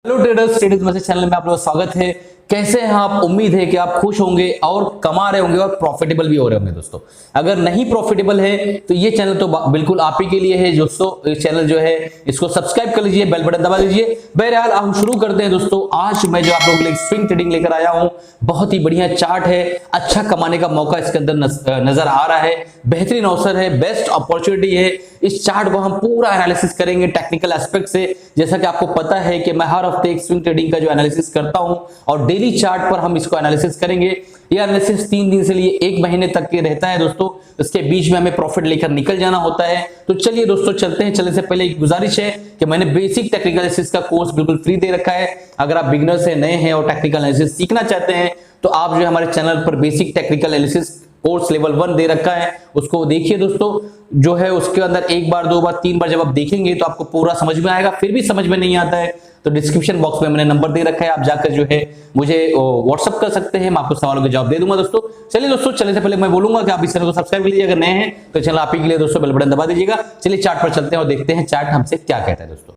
Hello traders, traders message channel में आप लोगों का स्वागत है। कैसे हैं आप? उम्मीद है कि आप खुश होंगे और कमा रहे होंगे और प्रॉफिटेबल भी हो रहे होंगे। दोस्तों, अगर नहीं प्रॉफिटेबल है तो ये चैनल तो बिल्कुल आप ही के लिए है। दोस्तों, इस चैनल जो है इसको सब्सक्राइब कर लीजिए, बेल बटन दबा दीजिए। बहरहाल हम शुरू करते हैं। दोस्तों, आज मैं जो आप लोगों के लिए स्विंग ट्रेडिंग लेकर आया हूं, बहुत ही बढ़िया चार्ट है। अच्छा कमाने का मौका इसके अंदर नजर आ रहा है। बेहतरीन अवसर है, बेस्ट अपॉर्चुनिटी है। इस चार्ट को हम पूरा एनालिसिस करेंगे टेक्निकल एस्पेक्ट से। जैसा कि आपको पता है कि मैं हर हफ्ते एक स्विंग ट्रेडिंग का जो एनालिसिस करता हूं और डेली चार्ट पर हम इसको एनालिसिस करेंगे। ये एनालिसिस 3 दिन से लिए 1 महीने तक के रहता है। दोस्तों, इसके बीच में हमें प्रॉफिट लेकर निकल जाना होता है। तो चलिए दोस्तों, चलते हैं। चलने से पहले एक गुजारिश है कि मैंने बेसिक टेक्निकल एनालिसिस का कोर्स बिल्कुल फ्री दे रखा है। अगर आप बिगिनर्स हैं, नए हैं और टेक्निकल एनालिसिस सीखना चाहते हैं तो आप जो है हमारे चैनल पर basic technical analysis course level 1 दे रखा है, उसको देखिए। दोस्तों, जो है उसके अंदर 1 बार 2 बार 3 बार जब आप देखेंगे तो आपको पूरा समझ में आएगा। फिर भी समझ में नहीं आता है तो डिस्क्रिप्शन बॉक्स में मैंने नंबर दे रखा है, आप जाकर जो है मुझे व्हाट्सअप कर सकते हैं। मैं आपको सवालों के जवाब दे दूंगा। दोस्तों, चलिए दोस्तों, चलने से पहले मैं बोलूंगा कि आप इस चैनल को सब्सक्राइब कर लीजिए। अगर नए हैं तो चैनल आप ही के लिए दोस्तों बेल बटन दबा दीजिएगा। चलिए चार्ट पर चलते हैं और देखते हैं चार्ट हमसे क्या कहता है। दोस्तों,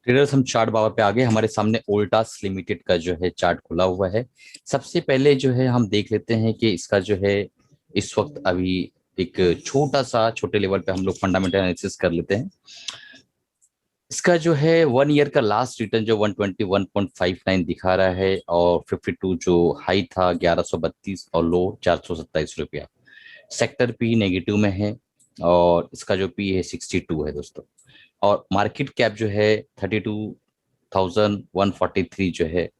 ट्रेडर्स, हम चार्ट बाबा पे आगे हमारे सामने वोल्टास लिमिटेड का जो है चार्ट खुला हुआ है। सबसे पहले जो है हम देख लेते हैं कि इसका जो है इस वक्त अभी एक छोटे लेवल पे हम लोग फंडामेंटल एनालिसिस कर लेते हैं। इसका जो है 1 ईयर का लास्ट रिटर्न जो 121.59 दिखा रहा है और 52 जो हाई था 1132 और लो 427 रुपया। सेक्टर पी नेगेटिव में है और इसका जो पी है 62 है दोस्तों। और मार्केट कैप जो है 32,143 जो है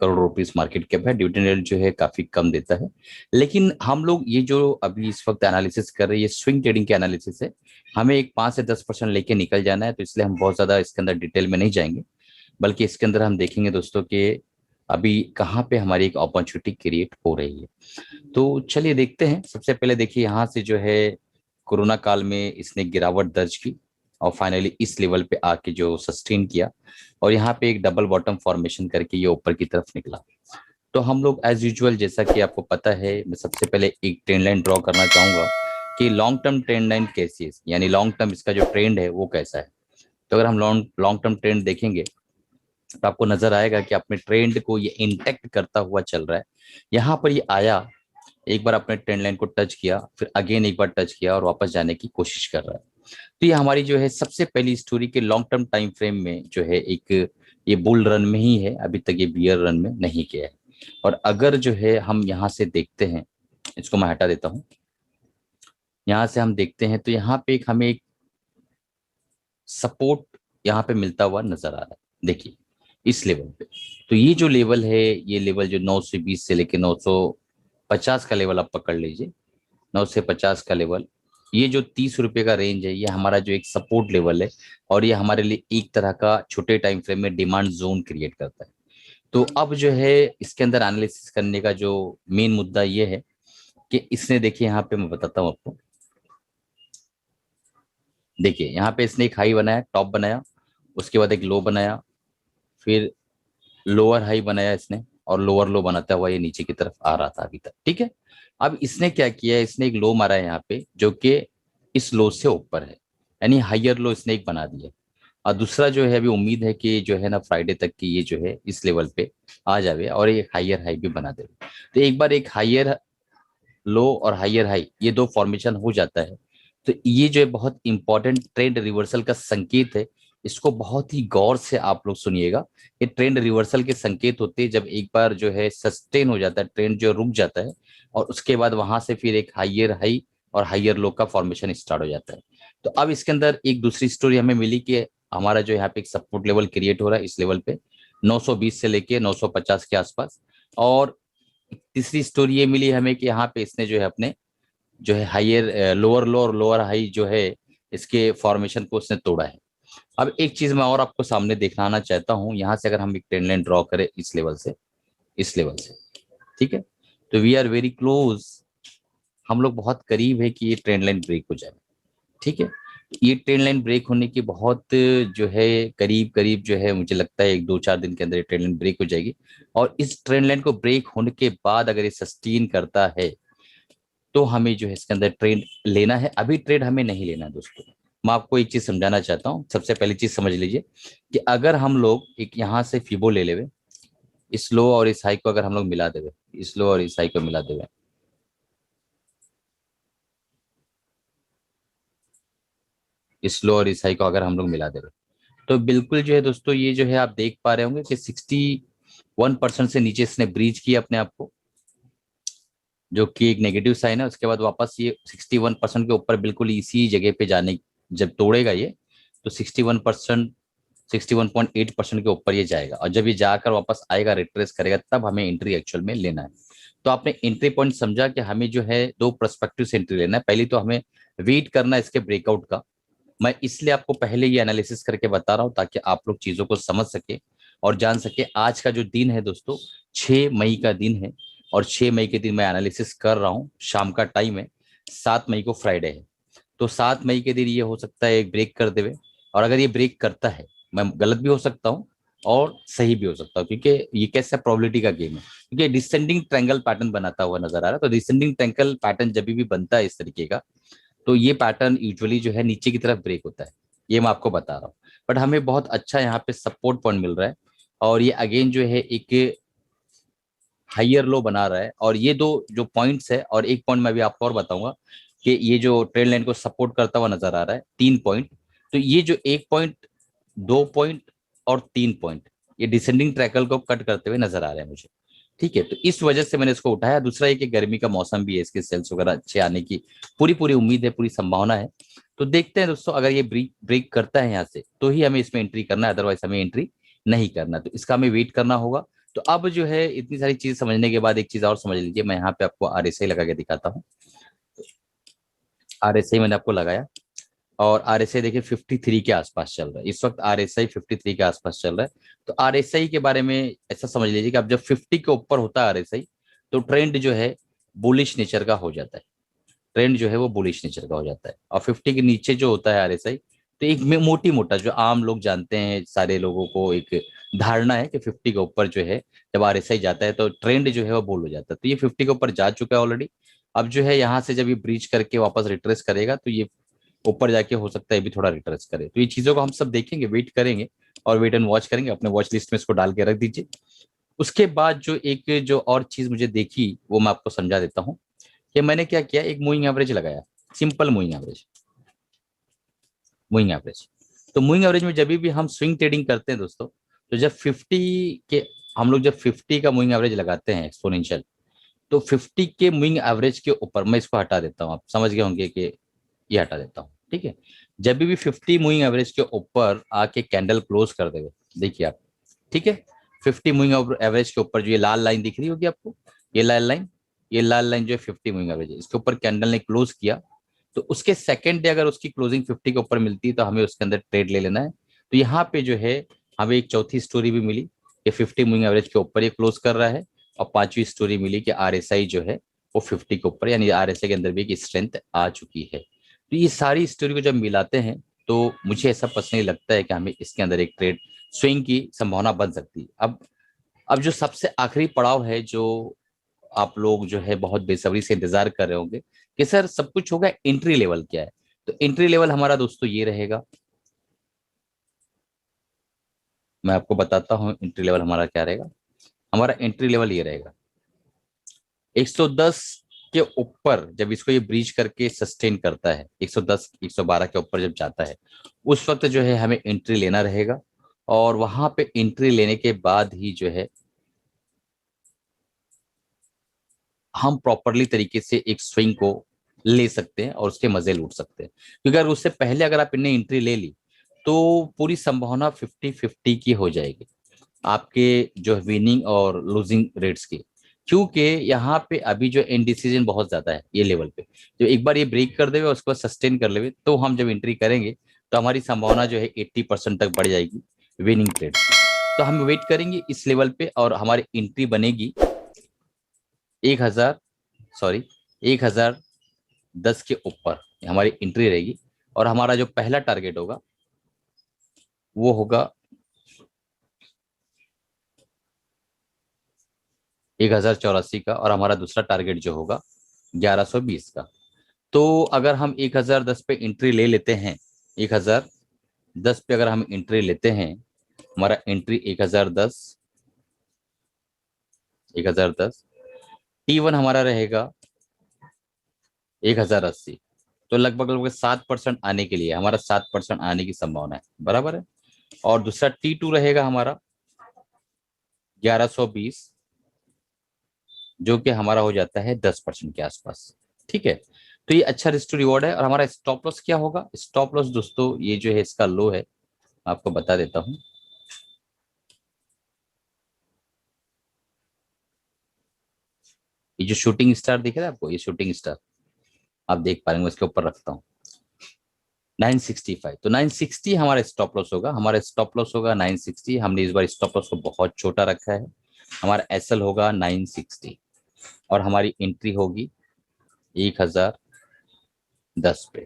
करोड़ रुपीस मार्केट कैप है। डिविडेंड यील्ड जो है काफी कम देता है। लेकिन हम लोग ये जो अभी इस वक्त एनालिसिस कर रहे हैं ये स्विंग ट्रेडिंग के एनालिसिस है। हमें एक 5 से 10% लेके निकल जाना है, तो इसलिए हम बहुत ज्यादा इसके अंदर डिटेल में नहीं जाएंगे, बल्कि इसके अंदर हम देखेंगे दोस्तों कि अभी कहाँ पे हमारी एक अपॉर्चुनिटी क्रिएट हो रही है। तो चलिए देखते हैं। सबसे पहले देखिए, यहाँ से जो है कोरोना काल में इसने गिरावट दर्ज की और फाइनली इस लेवल पे आके जो सस्टेन किया और यहाँ पे एक डबल बॉटम फॉर्मेशन करके ये ऊपर की तरफ निकला। तो हम लोग एज यूजुअल, जैसा कि आपको पता है, मैं सबसे पहले एक ट्रेंड लाइन ड्रॉ करना चाहूंगा कि लॉन्ग टर्म ट्रेंड लाइन कैसी है, यानी लॉन्ग टर्म इसका जो ट्रेंड है वो कैसा है। तो अगर हम लॉन्ग लॉन्ग टर्म ट्रेंड देखेंगे तो आपको नजर आएगा कि अपने ट्रेंड को ये इंटेक्ट करता हुआ चल रहा है। यहाँ पर ये आया, एक बार अपने ट्रेंड लाइन को टच किया, फिर अगेन एक बार टच किया और वापस जाने की कोशिश कर रहा है। तो ये हमारी जो है सबसे पहली स्टोरी के लॉन्ग टर्म टाइम फ्रेम में जो है एक ये बुल रन में ही है, अभी तक ये बियर रन में नहीं गया है। और अगर जो है हम यहाँ से देखते हैं, इसको मैं हटा देता हूँ, यहाँ से हम देखते हैं तो यहाँ पे एक हमें एक सपोर्ट यहाँ पे मिलता हुआ नजर आ रहा है। देखिए इस लेवल पे, तो ये जो लेवल है, ये लेवल जो 920 से लेके 950 का लेवल आप पकड़ लीजिए। 9 से 50 का लेवल, ये जो 30 रुपए का रेंज है, ये हमारा जो एक सपोर्ट लेवल है और ये हमारे लिए एक तरह का छोटे टाइम फ्रेम में डिमांड जोन क्रिएट करता है। तो अब जो है इसके अंदर एनालिसिस करने का जो मेन मुद्दा ये है कि इसने, देखिए यहाँ पे मैं बताता हूँ आपको। देखिए यहाँ पे इसने एक हाई बनाया, टॉप बनाया, उसके बाद एक लो बनाया, फिर लोअर हाई बनाया इसने और लोअर लो बनाता हुआ ये नीचे की तरफ आ रहा था अभी तक। ठीक है, अब इसने क्या किया, इसने एक लो मारा है यहाँ पे जो कि इस लो से ऊपर है, यानी हाइयर लो इसने एक बना दिया। और दूसरा जो है, अभी उम्मीद है कि जो है ना फ्राइडे तक की ये जो है इस लेवल पे आ जावे और एक हाइयर हाई भी बना दे। तो एक बार एक हाइयर लो और हाइयर हाई ये दो फॉर्मेशन हो जाता है तो ये जो है बहुत इंपॉर्टेंट ट्रेंड रिवर्सल का संकेत है। इसको बहुत ही गौर से आप लोग सुनिएगा। ये ट्रेंड रिवर्सल के संकेत होते हैं जब एक बार जो है सस्टेन हो जाता है, ट्रेंड जो रुक जाता है और उसके बाद वहां से फिर एक हाइयर हाई और हाइयर लो का फॉर्मेशन स्टार्ट हो जाता है। तो अब इसके अंदर एक दूसरी स्टोरी हमें मिली कि हमारा जो यहाँ पे एक सपोर्ट लेवल क्रिएट हो रहा है इस लेवल पे 920 से लेके 950 के आसपास। और तीसरी स्टोरी ये मिली हमें कि यहाँ पे इसने जो है अपने जो है हाइयर लोअर लो और लोअर हाई जो है इसके फॉर्मेशन को उसने तोड़ा है। अब एक चीज मैं और आपको सामने दिखाना चाहता हूँ, यहाँ से अगर हम एक ट्रेंड लाइन ड्रॉ करें इस लेवल से, इस लेवल से, ठीक है, तो वी आर वेरी क्लोज, हम लोग बहुत करीब है कि ये ट्रेंड लाइन ब्रेक हो जाए। ठीक है, ये ट्रेंड लाइन ब्रेक होने की बहुत जो है करीब करीब जो है, मुझे लगता है 1 2 4 दिन के अंदर ये ट्रेंड लाइन ब्रेक हो जाएगी। और इस ट्रेंड लाइन को ब्रेक होने के बाद अगर ये सस्टेन करता है तो हमें जो है इसके अंदर ट्रेड लेना है। अभी ट्रेड हमें नहीं लेना है दोस्तों, मैं आपको एक चीज समझाना चाहता हूँ। सबसे पहली चीज समझ लीजिए कि अगर हम लोग एक यहाँ से फिबो ले लेवे, इस लो और इस हाई को अगर हम लोग मिला देवे, इस लो और इस हाई को मिला देवे, इस लो और इस हाई को अगर हम लोग मिला देवे, तो बिल्कुल जो है दोस्तों, ये जो है आप देख पा रहे होंगे कि 61% से नीचे इसने ब्रीच किया अपने आप को, जो कि एक नेगेटिव साइन है। उसके बाद वापस ये 61% के ऊपर बिल्कुल इसी जगह पे जाने, जब तोड़ेगा ये, तो 61%, 61.8% के ऊपर ये जाएगा, और जब ये जाकर वापस आएगा, रिट्रेस करेगा, तब हमें एंट्री एक्चुअल में लेना है। तो आपने एंट्री पॉइंट समझा कि हमें जो है दो पर्सपेक्टिव से एंट्री लेना है। पहली तो हमें वेट करना है इसके ब्रेकआउट का। मैं इसलिए आपको पहले ये एनालिसिस करके बता रहा हूं ताकि आप लोग चीजों को समझ सके और जान सके। आज का जो दिन है दोस्तों, 6 मई का दिन है, और 6 मई के दिन मैं एनालिसिस कर रहा हूँ, शाम का टाइम है। 7 मई को फ्राइडे है, तो 7 मई के दिन ये हो सकता है एक ब्रेक कर देवे। और अगर ये ब्रेक करता है, मैं गलत भी हो सकता हूँ और सही भी हो सकता हूँ, क्योंकि ये कैसा प्रोबेबिलिटी का गेम है, क्योंकि डिसेंडिंग ट्रायंगल पैटर्न बनाता हुआ नजर आ रहा है। तो डिसेंडिंग ट्रायंगल पैटर्न जब भी बनता है इस तरीके का, तो ये पैटर्न यूजुअली जो है नीचे की तरफ ब्रेक होता है, ये मैं आपको बता रहा हूँ। बट हमें बहुत अच्छा यहाँ पे सपोर्ट पॉइंट मिल रहा है, और ये अगेन जो है एक हाइयर लो बना रहा है। और ये दो जो पॉइंट्स है, और एक पॉइंट मैं भी आपको और बताऊंगा कि ये जो ट्रेंड लाइन को सपोर्ट करता हुआ नजर आ रहा है, 3 पॉइंट। तो ये जो 1 पॉइंट, 2 पॉइंट और 3 पॉइंट, ये डिसेंडिंग ट्रैकल को कट करते हुए नजर आ रहे हैं मुझे। ठीक है, तो इस वजह से मैंने इसको उठाया। दूसरा ये कि गर्मी का मौसम भी है, इसके सेल्स वगैरह अच्छे आने की पूरी पूरी उम्मीद है, पूरी संभावना है। तो देखते हैं दोस्तों, अगर ये ब्रेक ब्रेक करता है यहाँ से, तो ही हमें इसमें एंट्री करना है, अदरवाइज हमें एंट्री नहीं करना। तो इसका हमें वेट करना होगा। तो अब जो है इतनी सारी चीज समझने के बाद एक चीज और समझ लीजिए। मैं यहाँ पे आपको आरएसआई लगा के दिखाता हूँ। आरएसआई मैंने आपको लगाया, और आरएसआई देखिए 53 के आसपास चल रहा है इस वक्त। आरएसआई 53 के आसपास चल रहा है। तो आरएसआई के बारे में ऐसा समझ लीजिए कि अब जब 50 के ऊपर होता है आरएसआई, तो ट्रेंड जो है बुलिश नेचर का हो जाता है। ट्रेंड जो है वो बुलिश नेचर का हो जाता है। और 50 के नीचे जो होता है आरएसआई, तो एक मोटी मोटा जो आम लोग जानते हैं, सारे लोगों को एक धारणा है कि 50 के ऊपर जो है जब आरएसआई जाता है तो ट्रेंड जो है वो बुल हो जाता है। तो ये 50 के ऊपर जा चुका है ऑलरेडी। अब जो है यहाँ से जब ये ब्रीच करके वापस रिट्रेस करेगा, तो ये ऊपर जाके हो सकता है भी थोड़ा रिट्रेस करे। तो ये चीजों को हम सब देखेंगे, वेट करेंगे और वेट एंड वॉच करेंगे। अपने वॉच लिस्ट में इसको डाल के रख दीजिए। उसके बाद जो एक जो और चीज मुझे देखी, वो मैं आपको समझा देता हूँ कि मैंने क्या किया। एक मूविंग एवरेज लगाया, simple moving average. Moving average, तो मूविंग एवरेज में जब भी हम स्विंग ट्रेडिंग करते हैं दोस्तों, तो जब 50 के, हम लोग जब 50 का मूविंग एवरेज लगाते हैं एक्सपोनेंशियल, तो 50 के मूविंग एवरेज के ऊपर, मैं इसको हटा देता हूँ, आप समझ गए होंगे कि ये हटा देता हूँ। ठीक है, जब भी 50 मूविंग एवरेज के ऊपर आके कैंडल क्लोज कर देगा, देखिए आप। ठीक है, 50 मूविंग एवरेज के ऊपर जो ये लाल लाइन दिख रही होगी आपको, ये लाल लाइन, ये लाल लाइन जो है 50 मूविंग एवरेज है, इसके ऊपर कैंडल ने क्लोज किया, तो उसके सेकेंड डे अगर उसकी क्लोजिंग 50 के ऊपर मिलती है, तो हमें उसके अंदर ट्रेड ले लेना है। तो यहाँ पे जो है हमें एक चौथी स्टोरी भी मिली कि 50 मूविंग एवरेज के ऊपर ये क्लोज कर रहा है, और पांचवी स्टोरी मिली कि आरएसआई जो है वो 50 के ऊपर, यानी आरएसआई के अंदर भी एक स्ट्रेंथ आ चुकी है। तो ये सारी स्टोरी को जब मिलाते हैं, तो मुझे ऐसा पर्सनली लगता है कि हमें इसके अंदर एक ट्रेड स्विंग की संभावना बन सकती है। अब जो सबसे आखिरी पड़ाव है, जो आप लोग जो है बहुत बेसब्री से इंतजार कर रहे होंगे कि सर सब कुछ होगा, एंट्री लेवल क्या है। तो एंट्री लेवल हमारा दोस्तों ये रहेगा, मैं आपको बताता हूँ एंट्री लेवल हमारा क्या रहेगा। हमारा एंट्री लेवल ये रहेगा 110 के ऊपर। जब इसको ये ब्रीच करके सस्टेन करता है 110 112 के ऊपर जब जाता है, उस वक्त जो है हमें एंट्री लेना रहेगा। और वहां पे एंट्री लेने के बाद ही जो है हम प्रॉपरली तरीके से एक स्विंग को ले सकते हैं और उसके मजे लूट सकते हैं। क्योंकि अगर उससे पहले अगर आप इन्हें एंट्री ले ली, तो पूरी संभावना 50-50 की हो जाएगी, आपके जो विनिंग और लूजिंग रेट्स की। क्योंकि यहाँ पे अभी जो इनडिसीजन बहुत ज्यादा है ये लेवल पे, जो एक बार ये ब्रेक कर देवे उसको सस्टेन कर लेवे, तो हम जब एंट्री करेंगे तो हमारी संभावना जो है 80% तक बढ़ जाएगी विनिंग ट्रेड की। तो हम वेट करेंगे इस लेवल पे, और हमारी एंट्री बनेगी 1000, सॉरी 1010 के ऊपर हमारी एंट्री रहेगी। और हमारा जो पहला टारगेट होगा वो होगा 1084 का, और हमारा दूसरा टारगेट जो होगा 1120 का। तो अगर हम 1010 पे एंट्री ले लेते हैं, 1010 पे अगर हम एंट्री लेते हैं, हमारा एंट्री 1010 T1 हमारा रहेगा 1080। तो लगभग लगभग 7% आने के लिए, हमारा 7% आने की संभावना है, बराबर है। और दूसरा T2 रहेगा हमारा 1120, जो कि हमारा हो जाता है 10% के आसपास, ठीक है। तो ये अच्छा रिस्क टू रिवॉर्ड है। और हमारा स्टॉप लॉस क्या होगा? स्टॉप लॉस दोस्तों ये जो है इसका लो है, आपको बता देता हूं। ये जो शूटिंग स्टार दिख रहा है आपको, ये शूटिंग स्टार आप देख पा रहे हैं, इसके ऊपर रखता हूँ 965। तो 960 हमारा स्टॉप लॉस होगा, हमारा स्टॉप लॉस होगा 960। हमने इस बार स्टॉप लॉस को बहुत छोटा रखा है। हमारा एसएल होगा 960 और हमारी एंट्री होगी 1010 पे।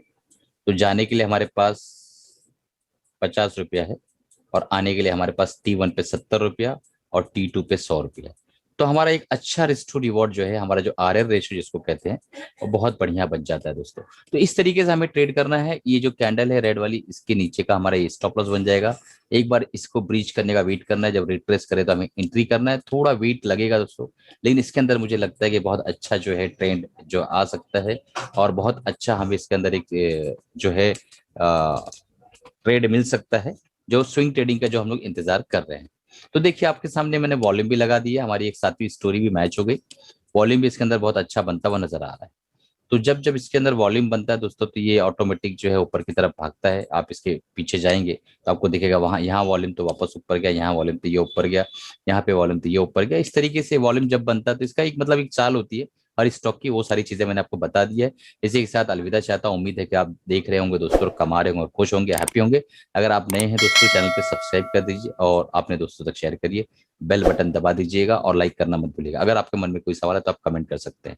तो जाने के लिए हमारे पास 50 रुपया है और आने के लिए हमारे पास T1 पे 70 रुपया और T2 पे 100 रुपया। तो हमारा एक अच्छा रिस्क टू रिवॉर्ड जो है, हमारा जो RR रेशियो जिसको कहते हैं, वो बहुत बढ़िया बन जाता है दोस्तों। तो इस तरीके से हमें ट्रेड करना है। ये जो कैंडल है रेड वाली, इसके नीचे का हमारा ये स्टॉप लॉस बन जाएगा। एक बार इसको ब्रीच करने का वेट करना है, जब रिट्रेस करे तो हमें एंट्री करना है। थोड़ा वेट लगेगा दोस्तों, लेकिन इसके अंदर मुझे लगता है कि बहुत अच्छा जो है ट्रेंड जो आ सकता है और बहुत अच्छा हमें इसके अंदर एक जो है ट्रेड मिल सकता है, जो स्विंग ट्रेडिंग का जो हम लोग इंतजार कर रहे हैं। तो देखिए आपके सामने मैंने वॉल्यूम भी लगा दिया, हमारी एक सातवीं स्टोरी भी मैच हो गई। वॉल्यूम भी इसके अंदर बहुत अच्छा बनता हुआ नजर आ रहा है। तो जब जब इसके अंदर वॉल्यूम बनता है दोस्तों, तो ये ऑटोमेटिक जो है ऊपर की तरफ भागता है। आप इसके पीछे जाएंगे तो आपको दिखेगा वहां, यहाँ वॉल्यूम तो वापस ऊपर गया, यहाँ वॉल्यूम तो ये ऊपर गया, यहाँ पे वॉल्यूम तो ये ऊपर गया। इस तरीके से वॉल्यूम जब बनता है तो इसका एक मतलब एक चाल होती है हर स्टॉक की। वो सारी चीजें मैंने आपको बता दी है। इसी के साथ अलविदा चाहता हूँ। उम्मीद है कि आप देख रहे होंगे दोस्तों, कमा रहे होंगे, खुश होंगे, हैप्पी होंगे। अगर आप नए हैं दोस्तों, चैनल पे सब्सक्राइब कर दीजिए और अपने दोस्तों तक शेयर करिए। बेल बटन दबा दीजिएगा और लाइक करना मत भूलिएगा। अगर आपके मन में कोई सवाल है तो आप कमेंट कर सकते हैं।